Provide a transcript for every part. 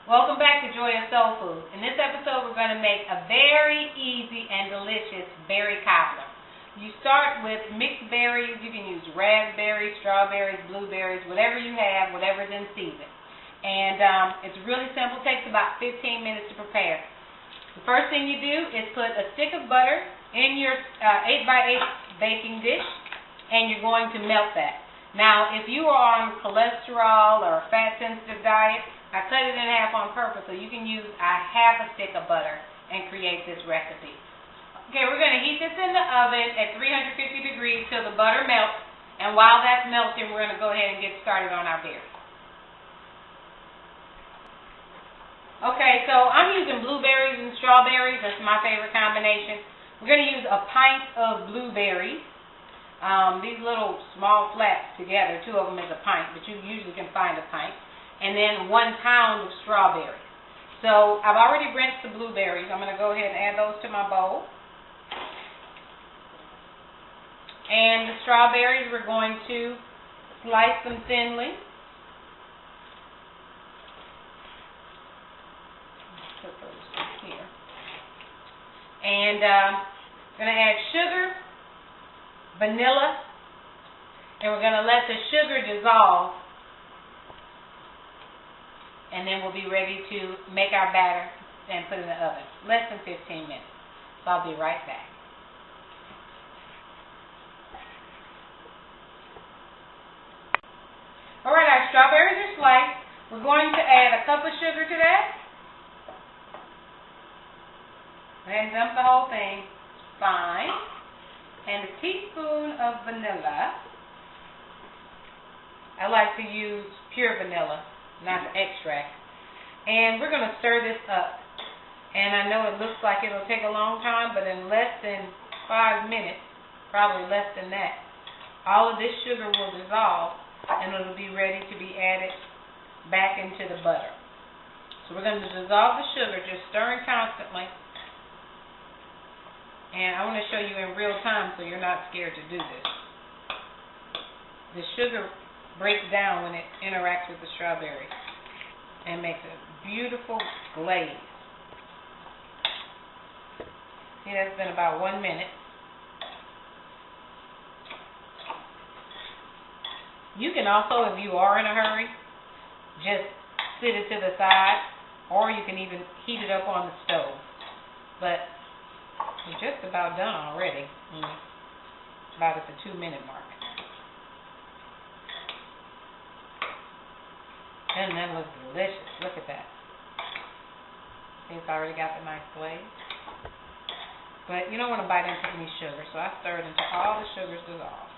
Welcome back to Joy of Soul Food. In this episode, we're going to make a very easy and delicious berry cobbler. You start with mixed berries. You can use raspberries, strawberries, blueberries, whatever you have, whatever's in season. And it's really simple. It takes about 15 minutes to prepare. The first thing you do is put a stick of butter in your 8x8 baking dish, and you're going to melt that. Now, if you are on cholesterol or a fat-sensitive diet, I cut it in half on purpose so you can use a half a stick of butter and create this recipe. Okay, we're going to heat this in the oven at 350 degrees till the butter melts. And while that's melting, we're going to go ahead and get started on our berries. Okay, so I'm using blueberries and strawberries. That's my favorite combination. We're going to use a pint of blueberries. These little small flats together, two of them is a pint, but you usually can find a pint. And then 1 pound of strawberries. So I've already rinsed the blueberries. I'm going to go ahead and add those to my bowl. And the strawberries, we're going to slice them thinly. Put those here. And I'm going to add sugar, vanilla, and we're going to let the sugar dissolve. And then we'll be ready to make our batter and put it in the oven. Less than 15 minutes. So I'll be right back. Alright, our strawberries are sliced. We're going to add a cup of sugar to that. And dump the whole thing. Fine. And a teaspoon of vanilla. I like to use pure vanilla, not the extract. And we're going to stir this up. And I know it looks like it'll take a long time, but in less than 5 minutes, probably less than that, all of this sugar will dissolve and it'll be ready to be added back into the butter. So we're going to dissolve the sugar, just stirring constantly. And I want to show you in real time so you're not scared to do this. The sugar breaks down when it interacts with the strawberry and makes a beautiful glaze. See, that's been about 1 minute. You can also, if you are in a hurry, just sit it to the side, or you can even heat it up on the stove. But we're just about done already. About at the 2-minute mark. And that looks delicious. Look at that. See, it's already got the nice glaze. But you don't want to bite into any sugar, so I stir it until all the sugar's dissolved.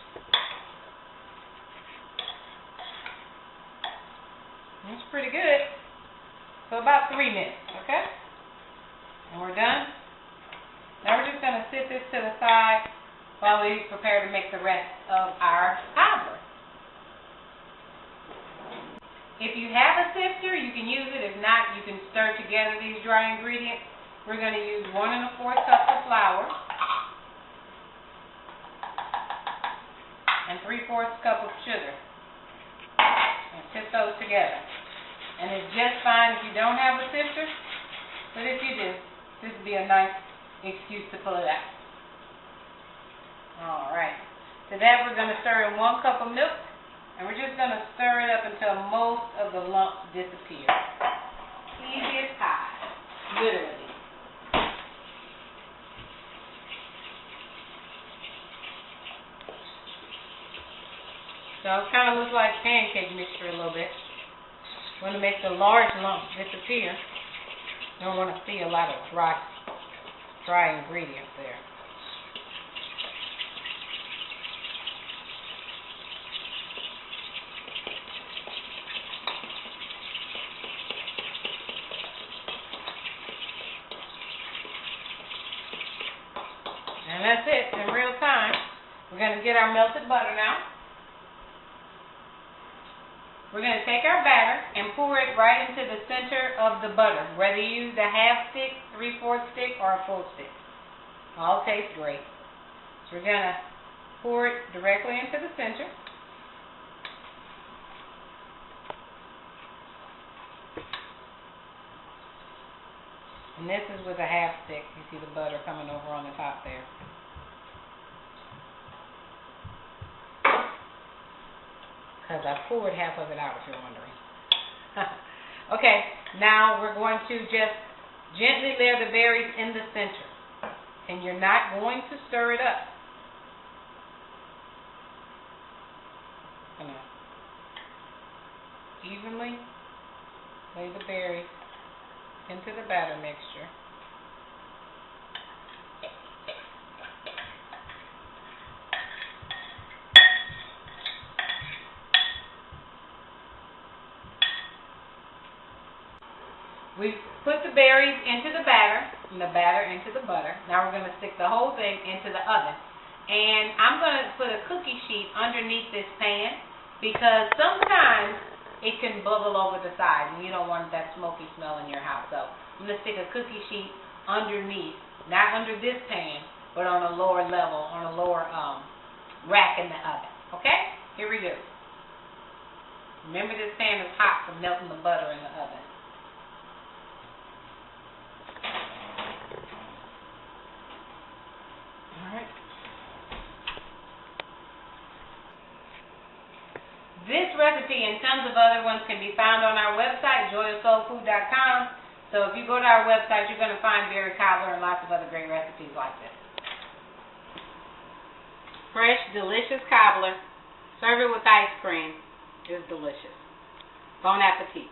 It's pretty good. So about 3 minutes, okay? And we're done. Now we're just going to sit this to the side while we prepare to make the rest of our cobbler. If you have a sifter, you can use it. If not, you can stir together these dry ingredients. We're going to use 1 1/4 cups of flour and 3/4 cup of sugar. And sip those together. And it's just fine if you don't have a sifter, but if you do, this would be a nice excuse to pull it out. Alright. To that, we're going to stir in 1 cup of milk. And we're just going to stir it up until most of the lumps disappear. Easy as pie. Literally. So it kind of looks like pancake mixture a little bit. We want to make the large lumps disappear. You don't want to see a lot of dry ingredients there. And that's it, in real time. We're going to get our melted butter now. We're going to take our batter and pour it right into the center of the butter, whether you use a half stick, 3/4 stick, or a full stick. All tastes great. So we're going to pour it directly into the center. And this is with a half stick. You see the butter coming over on the top there. Because I poured half of it out, if you're wondering. Okay, now we're going to just gently layer the berries in the center. And you're not going to stir it up. Gonna evenly lay the berries into the batter mixture. We put the berries into the batter, and the batter into the butter. Now we're going to stick the whole thing into the oven. And I'm going to put a cookie sheet underneath this pan because sometimes it can bubble over the side, and you don't want that smoky smell in your house. So I'm going to stick a cookie sheet underneath, not under this pan, but on a lower level, on a lower rack in the oven. Okay? Here we go. Remember, this pan is hot for melting the butter in the oven. This recipe and tons of other ones can be found on our website, joyofsoulfood.com. So if you go to our website, you're going to find berry cobbler and lots of other great recipes like this. Fresh, delicious cobbler. Serve it with ice cream. It's delicious. Bon appetit.